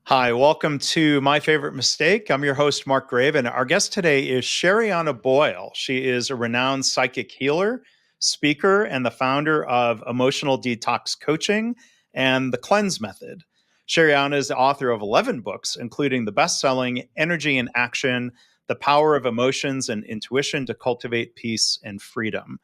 Hi, welcome to My Favorite Mistake. I'm your host, Mark Graban. Our guest today is Sherianna Boyle. She is a renowned psychic healer, speaker, and the founder of Emotional Detox Coaching and the Cleanse Method. Sherianna is the author of 11 books, including the best-selling Energy in Action, The Power of Emotions and Intuition to Cultivate Peace and Freedom.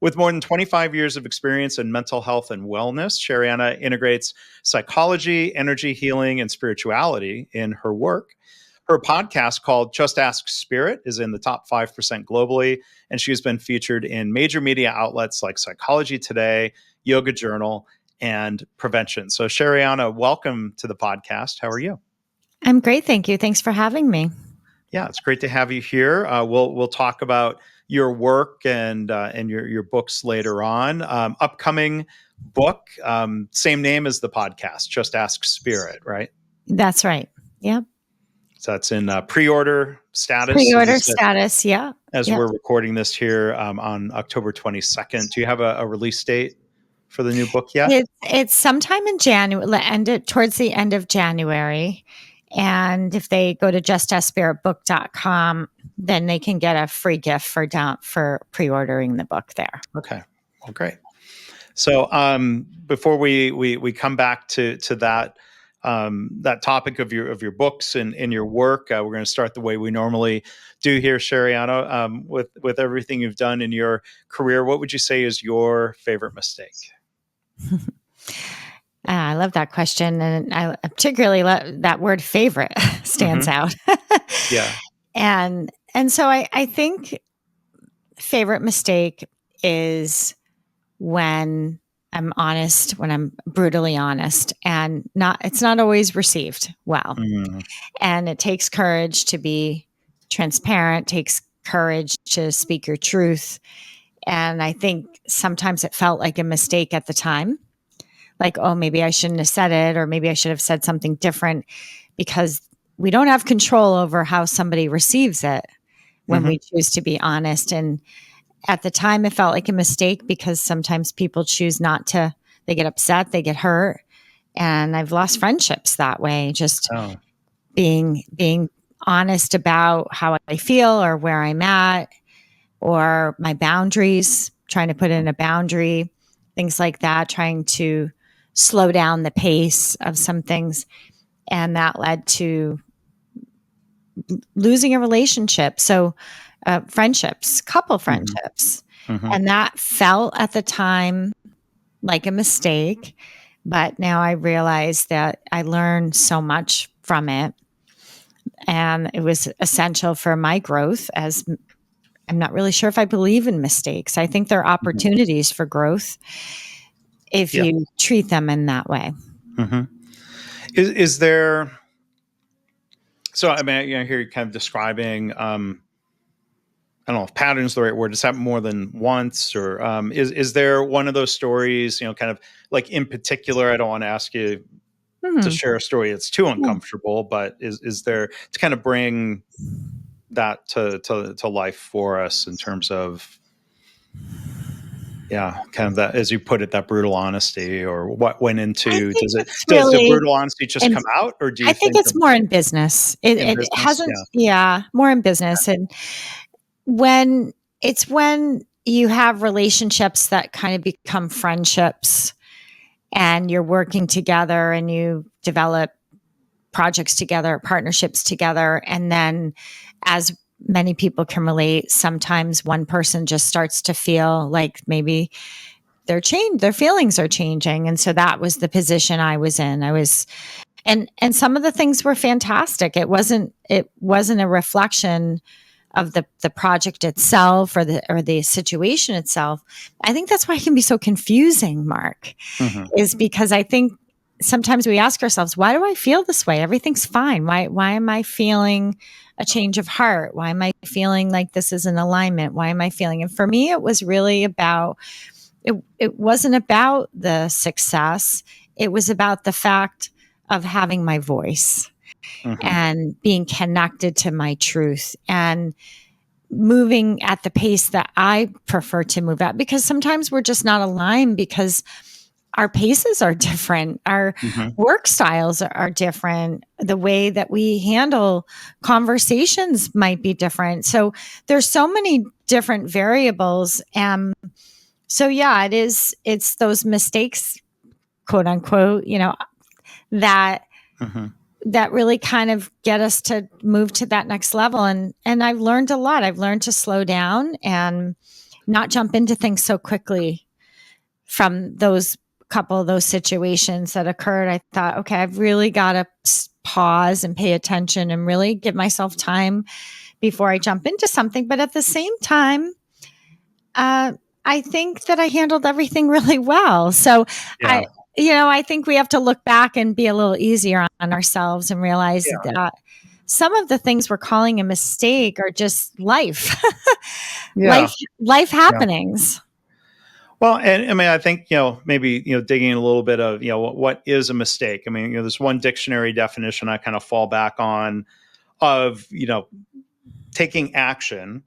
With more than 25 years of experience in mental health and wellness, Sherianna integrates psychology, energy healing, and spirituality in her work. Her podcast called Just Ask Spirit is in the top 5% globally, and she's been featured in major media outlets like Psychology Today, Yoga Journal, and Prevention. So Sherianna, welcome to the podcast. How are you? I'm great, thank you. Thanks for having me. Yeah, it's great to have you here. We'll talk about your work and your books later on. Upcoming book, same name as the podcast, Just Ask Spirit, right? That's right. Yeah. So it's in pre-order status. Pre-order status. Yeah. As we're recording this here on October 22nd. Do you have a release date for the new book yet? It's sometime in January, towards the end of January. And if they go to justaskspiritbook.com, then they can get a free gift for pre-ordering the book there. Okay. Well, great. So before we come back to that that topic of your books and your work, we're going to start the way we normally do here, Sherianna. With everything you've done in your career, what would you say is your favorite mistake? I love that question, and I particularly love that word "favorite" stands out. Yeah, and so I think favorite mistake is when I'm honest, when I'm brutally honest, and it's not always received well. And it takes courage to be transparent, takes courage to speak your truth. And I think sometimes it felt like a mistake at the time. Like, oh, maybe I shouldn't have said it, or maybe I should have said something different, because we don't have control over how somebody receives it when we choose to be honest. And at the time, it felt like a mistake because sometimes people choose not to. They get upset, they get hurt, and I've lost friendships that way. Just being honest about how I feel or where I'm at or my boundaries, trying to put in a boundary, things like that, trying to slow down the pace of some things. And that led to losing a relationship. So friendships, couple friendships. And that felt at the time like a mistake. But now I realize that I learned so much from it. And it was essential for my growth, as I'm not really sure if I believe in mistakes. I think they're opportunities for growth if you treat them in that way. Is there... So, I mean, I hear you kind of describing, I don't know if pattern's the right word. It's happened more than once, or is there one of those stories, kind of like in particular? I don't want to ask you to share a story that's too uncomfortable, but is there, to kind of bring that to life for us in terms of, kind of that, as you put it, that brutal honesty, or what went into, does the brutal honesty just come out, or do you think it's more in business? It hasn't, more in business. And when you have relationships that kind of become friendships and you're working together and you develop projects together, partnerships together, and then, as many people can relate, sometimes one person just starts to feel like maybe their feelings are changing. And so that was the position I was in. And some of the things were fantastic. It wasn't a reflection of the project itself or the situation itself. I think that's why it can be so confusing, Mark, is because I think sometimes we ask ourselves, why do I feel this way? Everything's fine. Why am I feeling a change of heart? Why am I feeling like this is in alignment? Why am I feeling? And for me, it was really about, it wasn't about the success. It was about the fact of having my voice and being connected to my truth and moving at the pace that I prefer to move at, because sometimes we're just not aligned, because our paces are different. Our work styles are different. The way that we handle conversations might be different. So there's so many different variables. So yeah, it's those mistakes, quote unquote, that that really kind of get us to move to that next level. And I've learned a lot. I've learned to slow down and not jump into things so quickly from those couple of those situations that occurred. I thought, okay, I've really got to pause and pay attention and really give myself time before I jump into something. But at the same time, I think that I handled everything really well. So I think we have to look back and be a little easier on ourselves and realize that some of the things we're calling a mistake are just life, life happenings. Well, and I mean, I think, maybe, digging a little bit of, what is a mistake? I mean, there's one dictionary definition I kind of fall back on of, taking action,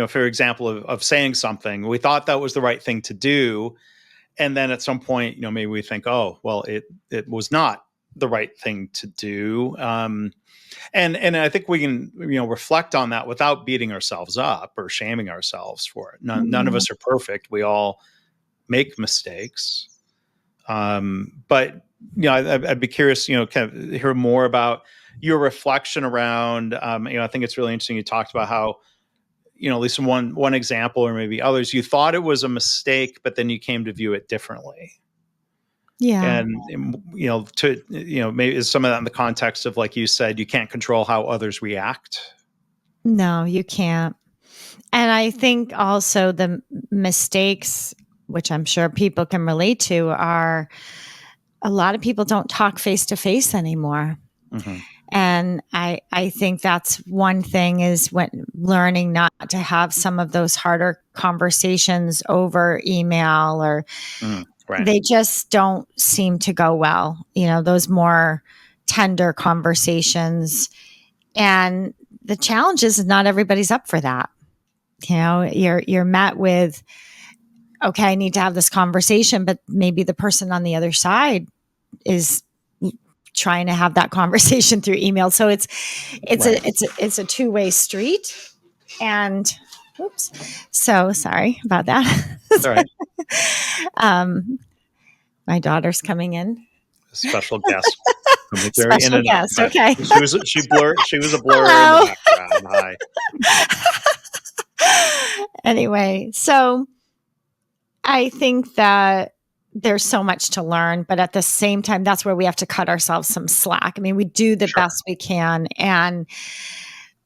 for example, of saying something, we thought that was the right thing to do. And then at some point, maybe we think, oh, well, it was not the right thing to do. And I think we can, reflect on that without beating ourselves up or shaming ourselves for it. None of us are perfect. We all make mistakes. But, I'd be curious, kind of hear more about your reflection around, I think it's really interesting. You talked about how, at least in one example or maybe others, you thought it was a mistake, but then you came to view it differently. Yeah. And, maybe is some of that in the context of, like you said, you can't control how others react. No, you can't. And I think also the mistakes, which I'm sure people can relate to, are a lot of people don't talk face to face anymore. And I think that's one thing, is when learning not to have some of those harder conversations over email or they just don't seem to go well, those more tender conversations. And the challenge is not everybody's up for that. You're met with, okay, I need to have this conversation, but maybe the person on the other side is trying to have that conversation through email. So it's a two-way street. And oops, so sorry about that. That's all right. My daughter's coming in. A special guest. Special guest. Okay. She was a blur in the background. Hi. Anyway, so I think that there's so much to learn, but at the same time, that's where we have to cut ourselves some slack. I mean, we do the best we can, and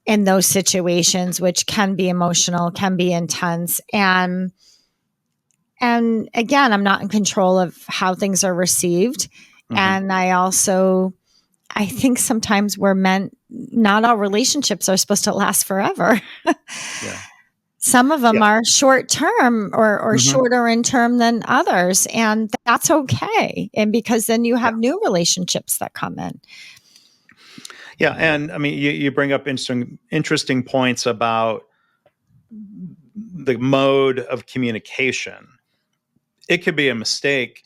in those situations, which can be emotional, can be intense, and again, I'm not in control of how things are received. And I think sometimes not all relationships are supposed to last forever. Some of them are short term or shorter in term than others. And that's okay. And because then you have new relationships that come in. Yeah. And I mean, you bring up interesting points about the mode of communication. It could be a mistake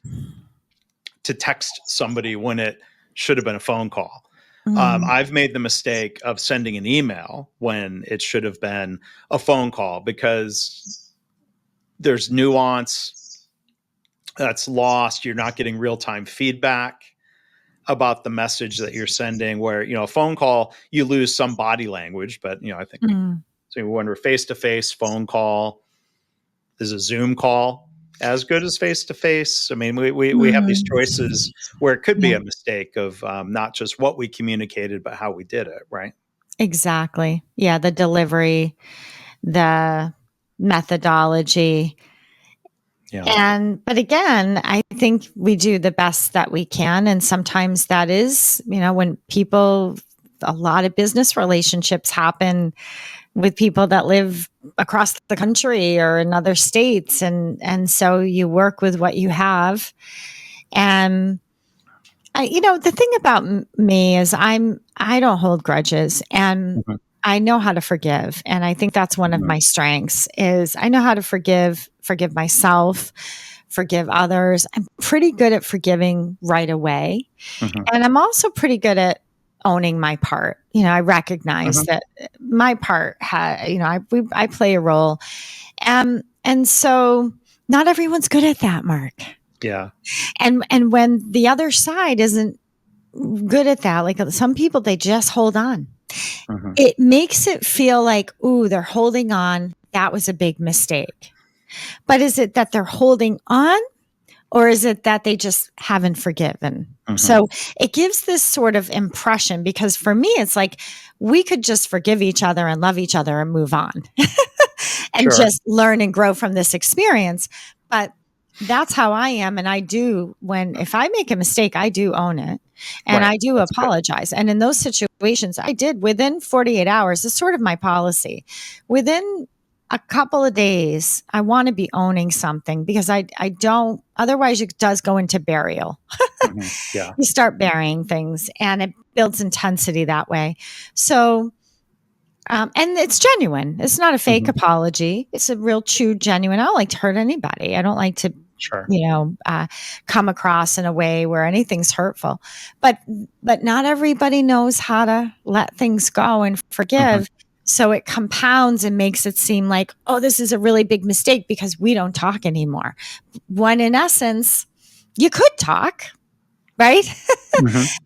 to text somebody when it should have been a phone call. I've made the mistake of sending an email when it should have been a phone call, because there's nuance that's lost. You're not getting real-time feedback about the message that you're sending, where, a phone call, you lose some body language, but, I think so when we're face-to-face, phone call, is a Zoom call as good as face-to-face? I mean, we have these choices where it could be a mistake of not just what we communicated, but how we did it, right? Exactly. Yeah, the delivery, the methodology. But again, I think we do the best that we can. And sometimes that is, when a lot of business relationships happen with people that live across the country or in other states. And so you work with what you have. And the thing about me is I don't hold grudges, and I know how to forgive. And I think that's one of my strengths, is I know how to forgive myself, forgive others. I'm pretty good at forgiving right away. And I'm also pretty good at owning my part. I recognize that my part I play a role. And so not everyone's good at that, Mark. Yeah. And when the other side isn't good at that, like some people, they just hold on. It makes it feel like, ooh, they're holding on. That was a big mistake. But is it that they're holding on, or is it that they just haven't forgiven? So it gives this sort of impression, because for me, it's like we could just forgive each other and love each other and move on and just learn and grow from this experience. But that's how I am. And if I make a mistake, I do own it and I do apologize. Good. And in those situations, I did within 48 hours. It's sort of my policy. Within a couple of days, I want to be owning something, because I don't, otherwise it does go into burial. Yeah. You start burying things and it builds intensity that way. So, and it's genuine. It's not a fake apology. It's a real true, genuine. I don't like to hurt anybody. I don't like to, come across in a way where anything's hurtful, but not everybody knows how to let things go and forgive. So it compounds and makes it seem like, oh, this is a really big mistake because we don't talk anymore. When in essence, you could talk, right?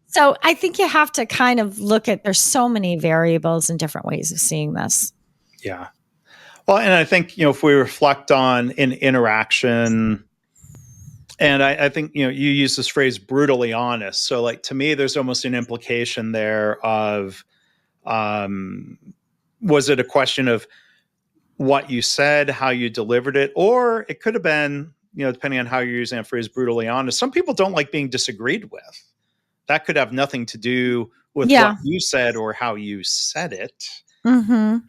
So I think you have to kind of look at, there's so many variables and different ways of seeing this. Yeah. Well, and I think, if we reflect on an interaction, and I think, you use this phrase brutally honest. So like, to me, there's almost an implication there of, was it a question of what you said, how you delivered it, or it could have been, depending on how you're using that phrase, brutally honest. Some people don't like being disagreed with. That could have nothing to do with what you said or how you said it. I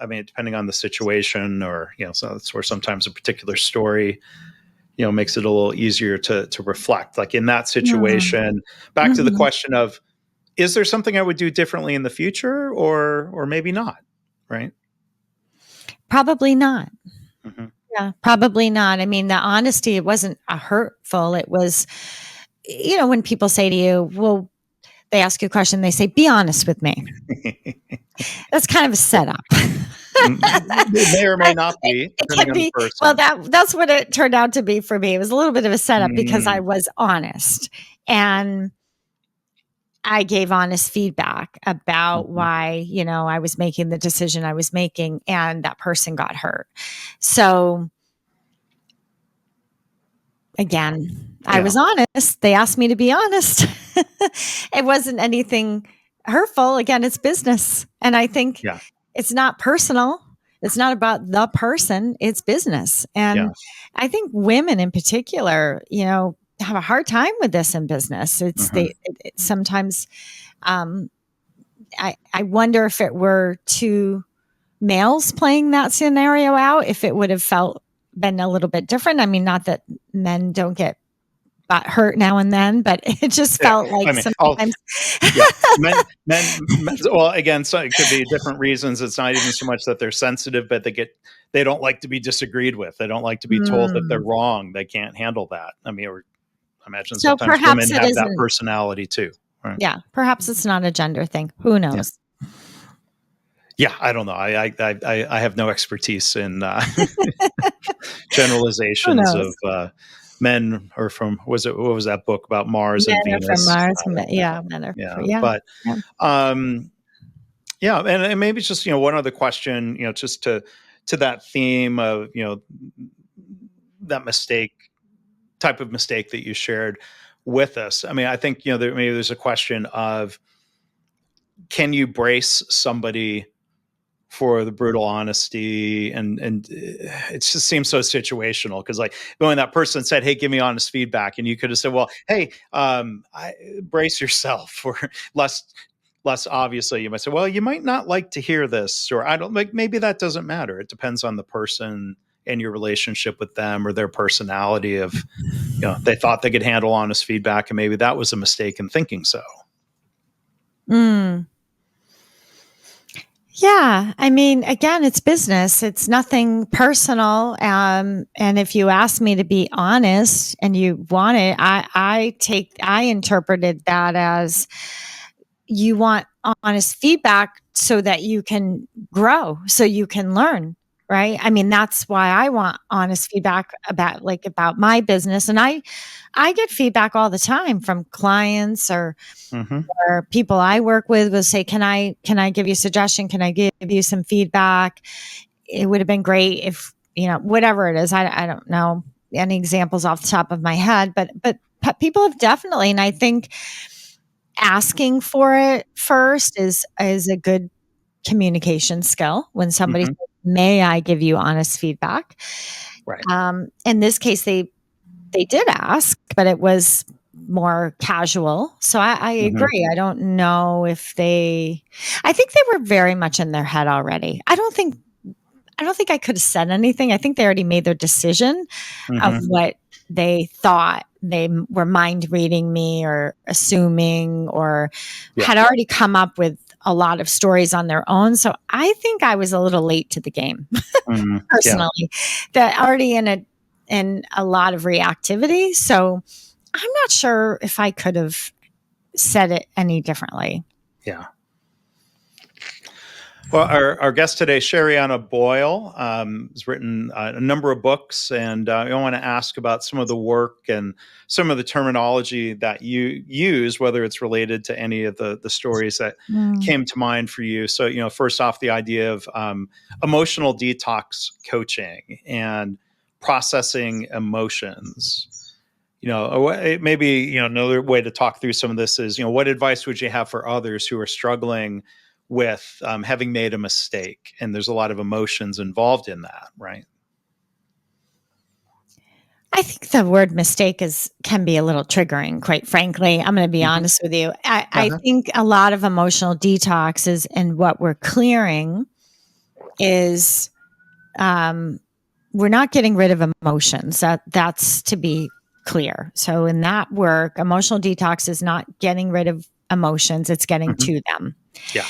mean, depending on the situation, or, so that's where sometimes a particular story, makes it a little easier to reflect. Like in that situation, back to the question of, is there something I would do differently in the future, or maybe not? Right? Probably not. Yeah, probably not. I mean, the honesty, it wasn't hurtful. It was, when people say to you, well, they ask you a question, they say, be honest with me. That's kind of a setup. It may or may not be, depending on the person. Well, that's what it turned out to be for me. It was a little bit of a setup because I was honest. And I gave honest feedback about why, I was making the decision I was making, and that person got hurt. So again, I was honest. They asked me to be honest. It wasn't anything hurtful. Again, it's business. And I think it's not personal. It's not about the person. It's business. And I think women in particular, have a hard time with this in business. It's sometimes, I wonder if it were two males playing that scenario out, if it would have been a little bit different. I mean, not that men don't get hurt now and then, but it just felt like sometimes. Men, well, again, so it could be different reasons. It's not even so much that they're sensitive, but they don't like to be disagreed with. They don't like to be told that they're wrong. They can't handle that. I mean, I imagine sometimes women have that personality too. Right? Yeah, perhaps it's not a gender thing. Who knows? Yeah, I don't know. I have no expertise in generalizations of men are from. What was that book about Mars and Venus? From Mars. Men are. But and maybe it's just one other question. Just to that theme of that type of mistake that you shared with us. I mean, I think maybe there's a question of, can you brace somebody for the brutal honesty, and it just seems so situational, because like when that person said, hey, give me honest feedback, and you could have said, well, hey, brace yourself, or less obviously you might say, well, you might not like to hear this, or I don't like, maybe that doesn't matter. It depends on the person and your relationship with them, or their personality of, they thought they could handle honest feedback, and maybe that was a mistake in thinking so. Yeah, Yeah. I mean, again, it's business. It's nothing personal. And if you ask me to be honest and you want it, I interpreted that as you want honest feedback so that you can grow, so you can learn. Right. I mean, that's why I want honest feedback about my business. And I get feedback all the time from clients or people I work with will say, can I give you a suggestion? Can I give you some feedback? It would have been great if, whatever it is. I don't know any examples off the top of my head, but people have definitely, and I think asking for it first is a good communication skill. When somebody says, may I give you honest feedback? Right. In this case, they did ask, but it was more casual. So I agree. I don't know if I think they were very much in their head already. I don't think I could have said anything. I think they already made their decision of what they thought. They were mind reading me or assuming or had already come up with a lot of stories on their own. So I think I was a little late to the game personally. That already in a lot of reactivity. So I'm not sure if I could have said it any differently. Yeah. Well, our guest today, Sherianna Boyle, has written a number of books, and I want to ask about some of the work and some of the terminology that you use, whether it's related to any of the stories that came to mind for you. So, first off, the idea of emotional detox coaching and processing emotions. Maybe another way to talk through some of this is, what advice would you have for others who are struggling with having made a mistake? And there's a lot of emotions involved in that, right? I think the word mistake can be a little triggering, quite frankly. I'm going to be honest with you. I think a lot of emotional detoxes and what we're clearing is we're not getting rid of emotions. That's to be clear. So in that work, emotional detox is not getting rid of emotions, it's getting to them. Yeah.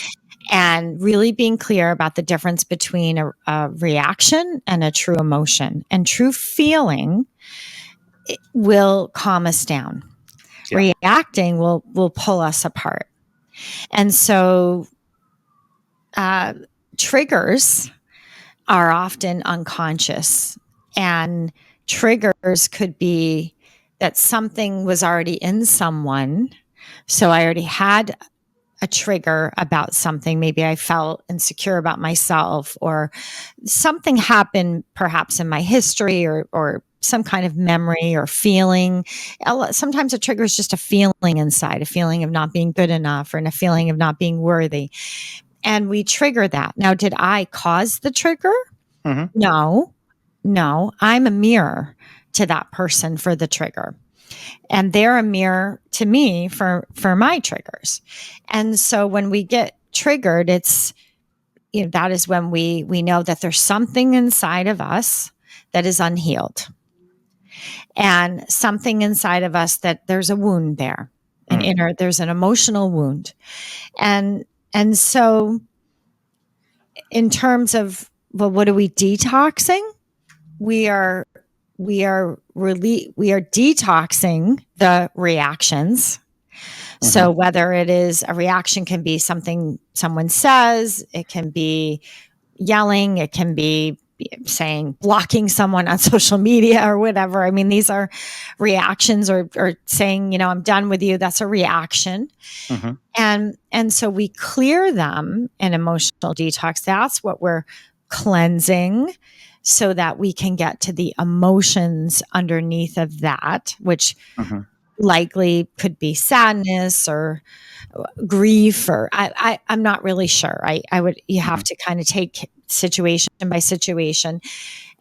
And really being clear about the difference between a reaction and a true emotion. And true feeling will calm us down. Yeah. Reacting will pull us apart. And so triggers are often unconscious, and triggers could be that something was already in someone. So I already had a trigger about something. Maybe I felt insecure about myself, or something happened perhaps in my history, or some kind of memory or feeling. Sometimes a trigger is just a feeling inside, a feeling of not being good enough, or a feeling of not being worthy. And we trigger that. Now, did I cause the trigger? No, I'm a mirror to that person for the trigger. And they're a mirror to me for my triggers. And so when we get triggered, it's, that is when we know that there's something inside of us that is unhealed, and something inside of us that there's a wound there, there's an emotional wound. And so in terms of, well, what are we detoxing? We are detoxing the reactions. So whether it is a reaction, can be something someone says, it can be yelling, it can be blocking someone on social media or whatever. I mean, these are reactions, or saying, I'm done with you. That's a reaction. And so we clear them in emotional detox. That's what we're cleansing, so that we can get to the emotions underneath of that, which likely could be sadness or grief, or I'm not really sure. You have to kind of take situation by situation,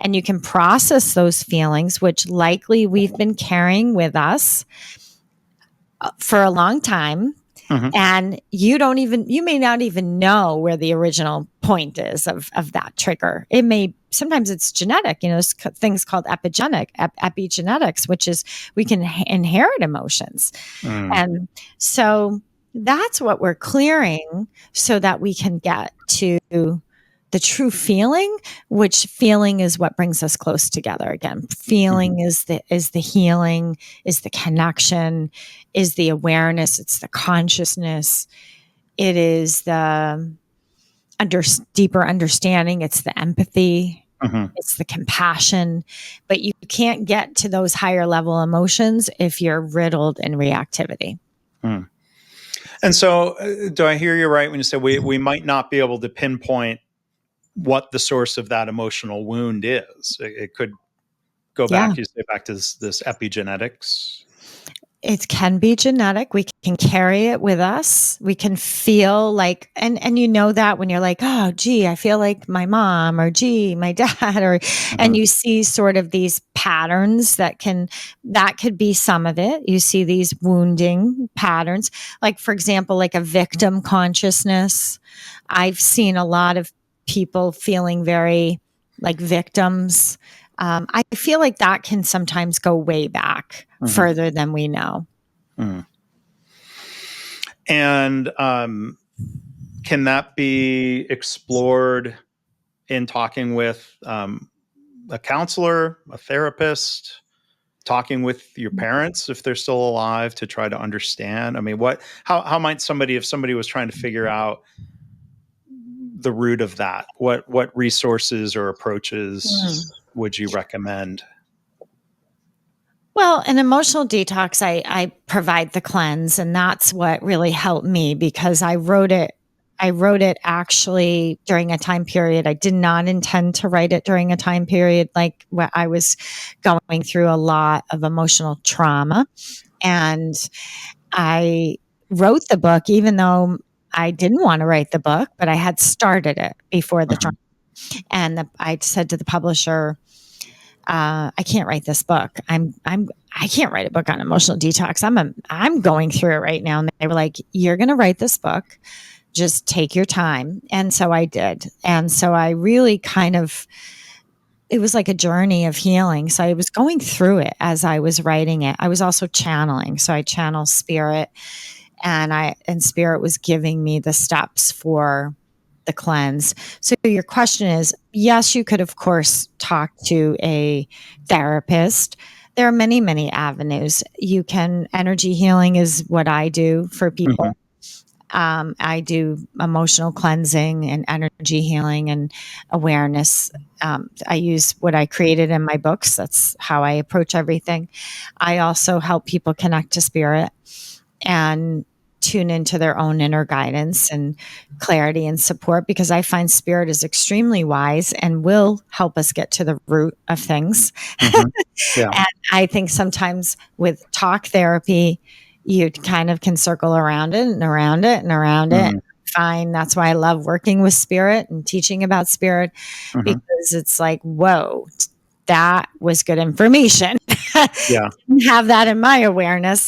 and you can process those feelings, which likely we've been carrying with us for a long time. And you may not even know where the original point is of that trigger. Sometimes it's genetic, there's things called epigenetics, which is we can inherit emotions. And so that's what we're clearing, so that we can get to the true feeling, which feeling is what brings us close together again. Feeling is the healing, is the connection, is the awareness, it's the consciousness, it is the deeper understanding, it's the empathy, it's the compassion. But you can't get to those higher level emotions if you're riddled in reactivity. And so, do I hear you right when you say we might not be able to pinpoint what the source of that emotional wound is? It could go back, you say, back to this epigenetics. It can be genetic. We can carry it with us. We can feel like, and you know that when you're like, oh, gee, I feel like my mom, or gee, my dad, or, and you see sort of these patterns that could be some of it. You see these wounding patterns, like, for example, like a victim consciousness. I've seen a lot of people feeling very like victims. I feel like that can sometimes go way back further than we know. And can that be explored in talking with a counselor, a therapist, talking with your parents if they're still alive, to try to understand? I mean, how might somebody, if somebody was trying to figure out the root of that, what resources or approaches would you recommend? Well, an emotional detox, I provide the cleanse, and that's what really helped me, because I wrote it actually during a time period. I did not intend to write it during a time period like where I was going through a lot of emotional trauma. And I wrote the book, even though I didn't want to write the book, but I had started it before the trauma. And I said to the publisher, I can't write this book. I can't write a book on emotional detox. I'm going through it right now. And they were like, you're going to write this book. Just take your time. And so I did. And so I really it was like a journey of healing. So I was going through it as I was writing it. I was also channeling. So I channel spirit, and spirit was giving me the steps for the cleanse. So your question is, yes, you could, of course, talk to a therapist. There are many, many avenues. Energy healing is what I do for people. I do emotional cleansing and energy healing and awareness. I use what I created in my books. That's how I approach everything. I also help people connect to spirit and tune into their own inner guidance and clarity and support, because I find spirit is extremely wise and will help us get to the root of things. Yeah. And I think sometimes with talk therapy, you kind of can circle around it and around it and around it. Fine. That's why I love working with spirit and teaching about spirit, because it's like, whoa, that was good information. Yeah. Didn't have that in my awareness.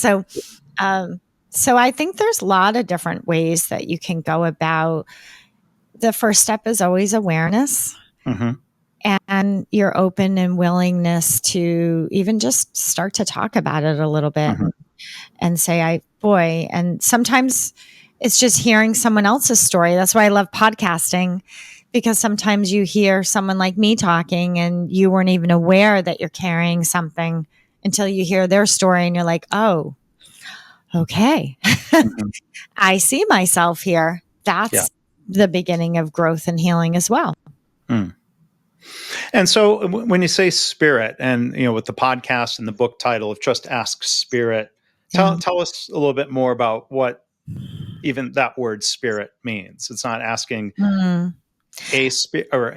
So I think there's a lot of different ways that you can go about. The first step is always awareness. And your open and willingness to even just start to talk about it a little bit and say, and sometimes it's just hearing someone else's story. That's why I love podcasting, because sometimes you hear someone like me talking and you weren't even aware that you're carrying something until you hear their story and you're like, oh, okay. I see myself here. That's the beginning of growth and healing as well. And so when you say spirit, and with the podcast and the book title of Just Ask Spirit, tell us a little bit more about what even that word spirit means. It's not asking a spirit, or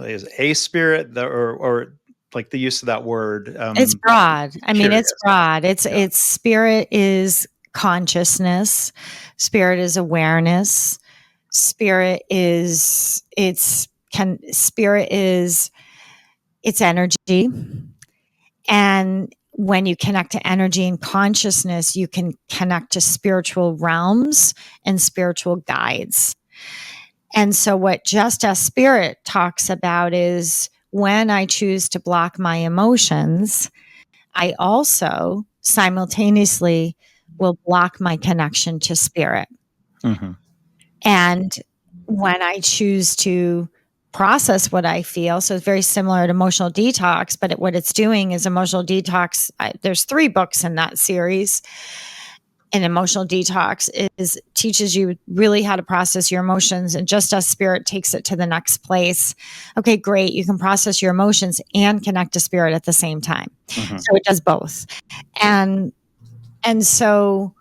is a spirit or like the use of that word. It's broad. It's broad. It's spirit is consciousness. Spirit is awareness. Spirit is it's energy. And when you connect to energy and consciousness, you can connect to spiritual realms and spiritual guides. And so what Just As Spirit talks about is, when I choose to block my emotions, I also simultaneously will block my connection to spirit. And when I choose to process what I feel. So it's very similar to emotional detox, but what it's doing is emotional detox. There's 3 books in that series. And emotional detox teaches you really how to process your emotions. And just as spirit takes it to the next place. Okay, great. You can process your emotions and connect to spirit at the same time. So it does both. And so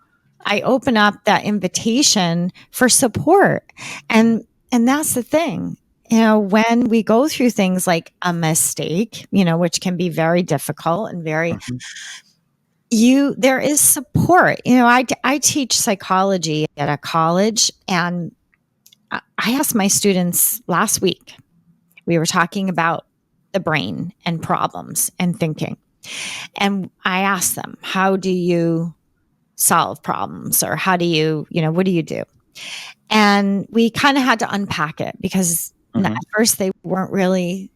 I open up that invitation for support. And that's the thing. When we go through things like a mistake, which can be very difficult and very, there is support. I teach psychology at a college, and I asked my students last week, we were talking about the brain and problems and thinking. And I asked them, how do you solve problems? Or how do you, what do you do? And we kind of had to unpack it because at first they weren't really.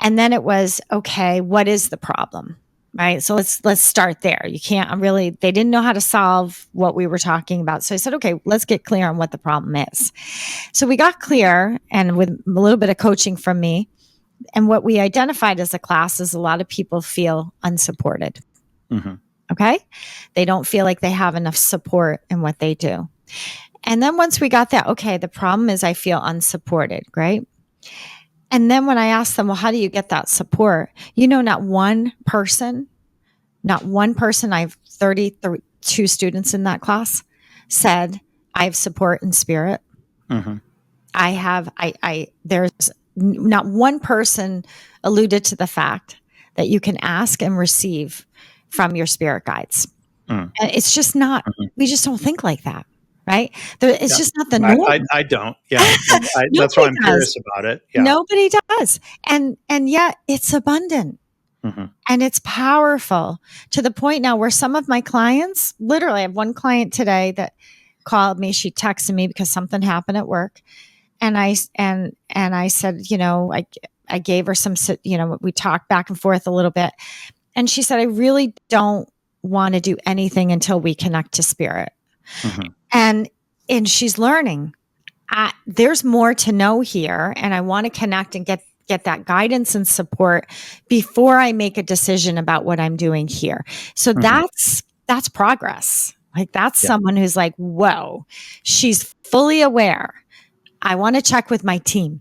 And then it was, okay, what is the problem? Right. So let's start there. You can't really, they didn't know how to solve what we were talking about. So I said, okay, let's get clear on what the problem is. So we got clear, and with a little bit of coaching from me, and what we identified as a class is a lot of people feel unsupported. Okay. They don't feel like they have enough support in what they do. And then once we got that, okay, the problem is I feel unsupported. Right. And then when I asked them, well, how do you get that support? Not one person, I have 32 students in that class, said, I have support in spirit. There's not one person alluded to the fact that you can ask and receive from your spirit guides. And it's just not, we just don't think like that. Right? It's just not the norm. I don't. Yeah. That's why I'm curious about it. Yeah. Nobody does. And yet it's abundant. And it's powerful to the point now where some of my clients, literally, I have one client today that called me. She texted me because something happened at work. And I said, I gave her some, we talked back and forth a little bit. And she said, I really don't want to do anything until we connect to spirit. And she's learning. There's more to know here, and I want to connect and get that guidance and support before I make a decision about what I'm doing here. So that's progress. Like that's someone who's like, whoa, she's fully aware. I want to check with my team,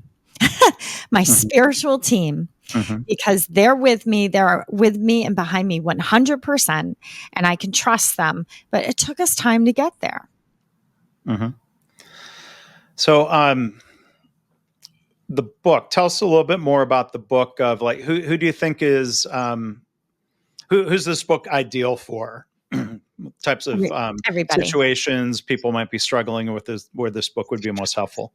my spiritual team. Because they're with me and behind me 100%, and I can trust them. But it took us time to get there. So, the book, tell us a little bit more about the book of like, who do you think is, who's this book ideal for? Types of everybody. Situations people might be struggling with where this book would be most helpful.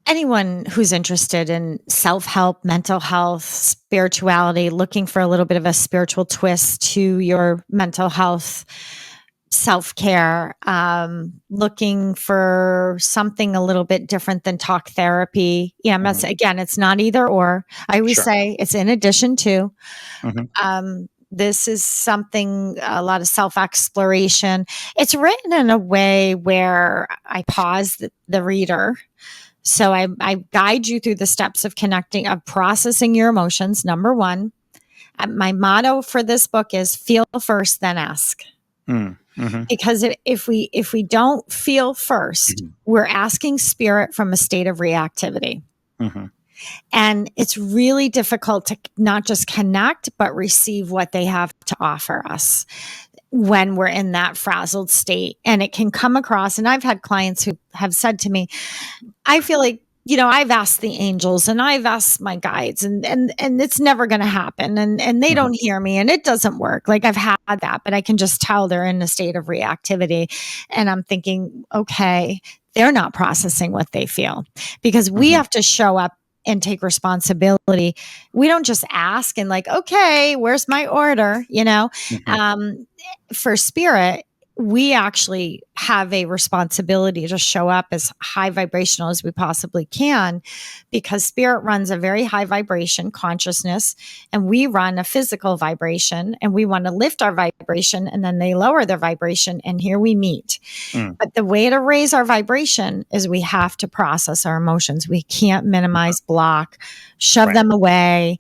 Anyone who's interested in self-help, mental health, spirituality, looking for a little bit of a spiritual twist to your mental health, self-care, looking for something a little bit different than talk therapy. Again, it's not either or. I always say it's in addition to. This is something, a lot of self-exploration. It's written in a way where I pause the reader. So I guide you through the steps of processing your emotions. Number one, my motto for this book is feel first, then ask. Because if we don't feel first, we're asking spirit from a state of reactivity. And it's really difficult to not just connect, but receive what they have to offer us when we're in that frazzled state. And it can come across, and I've had clients who have said to me, I feel like, I've asked the angels and I've asked my guides and it's never going to happen. And they don't hear me and it doesn't work. Like I've had that, but I can just tell they're in a state of reactivity. And I'm thinking, okay, they're not processing what they feel, because we have to show up and take responsibility. We don't just ask and like, okay, where's my order? For spirit, we actually have a responsibility to show up as high vibrational as we possibly can, because spirit runs a very high vibration consciousness and we run a physical vibration, and we want to lift our vibration, and then they lower their vibration, and here we meet. But the way to raise our vibration is we have to process our emotions. We can't minimize, block, shove them away,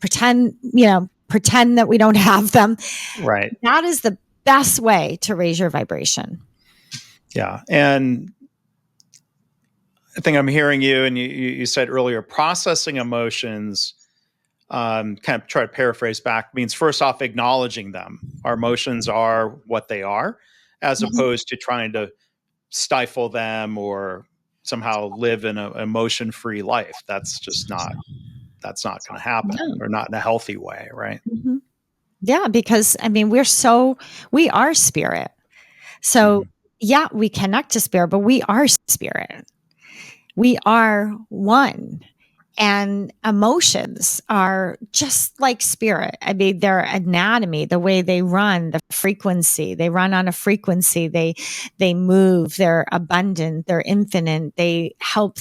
pretend that we don't have them. Right. That is the best way to raise your vibration. Yeah. And I think I'm hearing you, and you said earlier, processing emotions, kind of try to paraphrase back, means first off, acknowledging them. Our emotions are what they are, as opposed to trying to stifle them or somehow live in an emotion-free life. That's not going to happen, or not in a healthy way. Right. Mm-hmm. Yeah. Because we are spirit. So yeah, we connect to spirit, but we are spirit. We are one. And emotions are just like spirit. I mean, their anatomy, the way they run, the frequency, they run on a frequency, they move, they're abundant, they're infinite, they help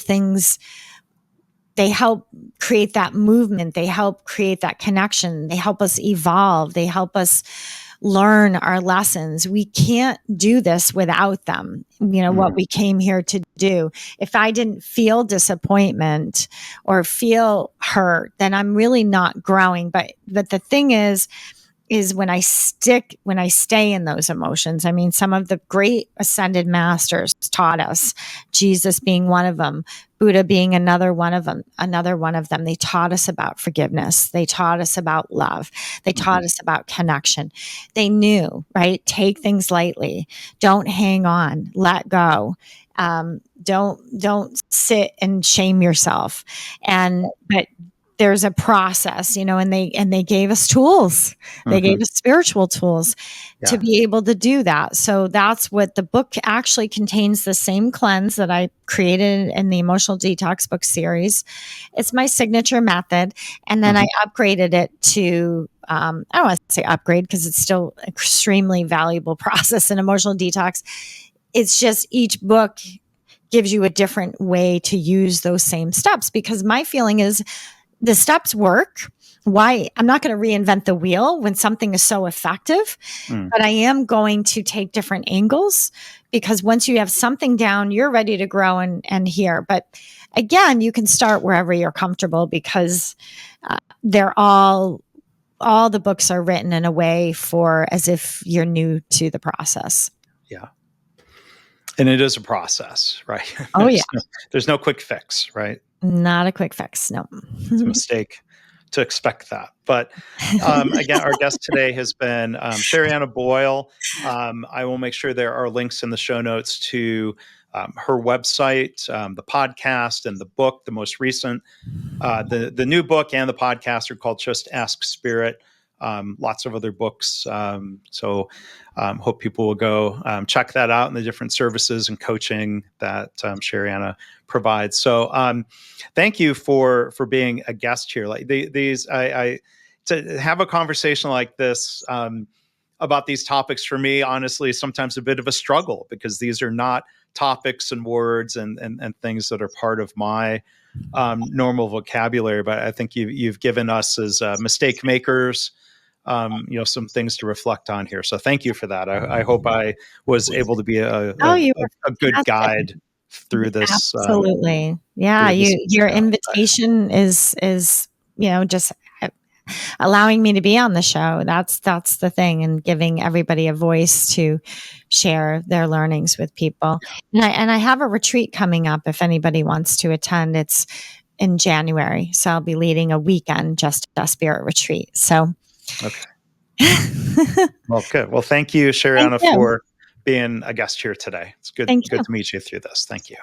create that movement, they help create that connection, they help us evolve, they help us learn our lessons. We can't do this without them. What we came here to do. If I didn't feel disappointment or feel hurt, then I'm really not growing. But the thing is when I stay in those emotions. I mean, some of the great ascended masters taught us, Jesus being one of them, Buddha being another one of them. They taught us about forgiveness. They taught us about love. They taught us about connection. They knew, right? Take things lightly. Don't hang on. Let go. Don't sit and shame yourself. But there's a process, and they gave us tools. They gave us spiritual tools to be able to do that. So that's what the book actually contains, the same cleanse that I created in the Emotional Detox book series. It's my signature method. And then I upgraded it to, I don't want to say upgrade because it's still an extremely valuable process in emotional detox. It's just each book gives you a different way to use those same steps, because my feeling is, the steps work. Why? I'm not going to reinvent the wheel when something is so effective, but I am going to take different angles, because once you have something down, you're ready to grow and hear. But again, you can start wherever you're comfortable, because they're all the books are written in a way for as if you're new to the process. Yeah. And it is a process, right? Oh yeah. There's no quick fix, right? Not a quick fix. No. It's a mistake to expect that. But again, our guest today has been Sherianna Boyle. I will make sure there are links in the show notes to her website, the podcast, and the book, the most recent. The new book and the podcast are called Just Ask Spirit. Lots of other books. So hope people will go check that out, and the different services and coaching that Sherianna provides. So thank you for being a guest here. Like to have a conversation like this about these topics, for me, honestly, sometimes a bit of a struggle, because these are not topics and words and things that are part of my normal vocabulary. But I think you've given us, as mistake makers, some things to reflect on here. So thank you for that. I hope I was able to be a good guide through this. Absolutely. Yeah. Your invitation is, just allowing me to be on the show. That's the thing, and giving everybody a voice to share their learnings with people. And I have a retreat coming up if anybody wants to attend. It's in January. So I'll be leading a weekend Just a Spirit retreat. So okay. Well, good. Well, thank you, Sherianna, for being a guest here today. It's good to meet you through this. Thank you.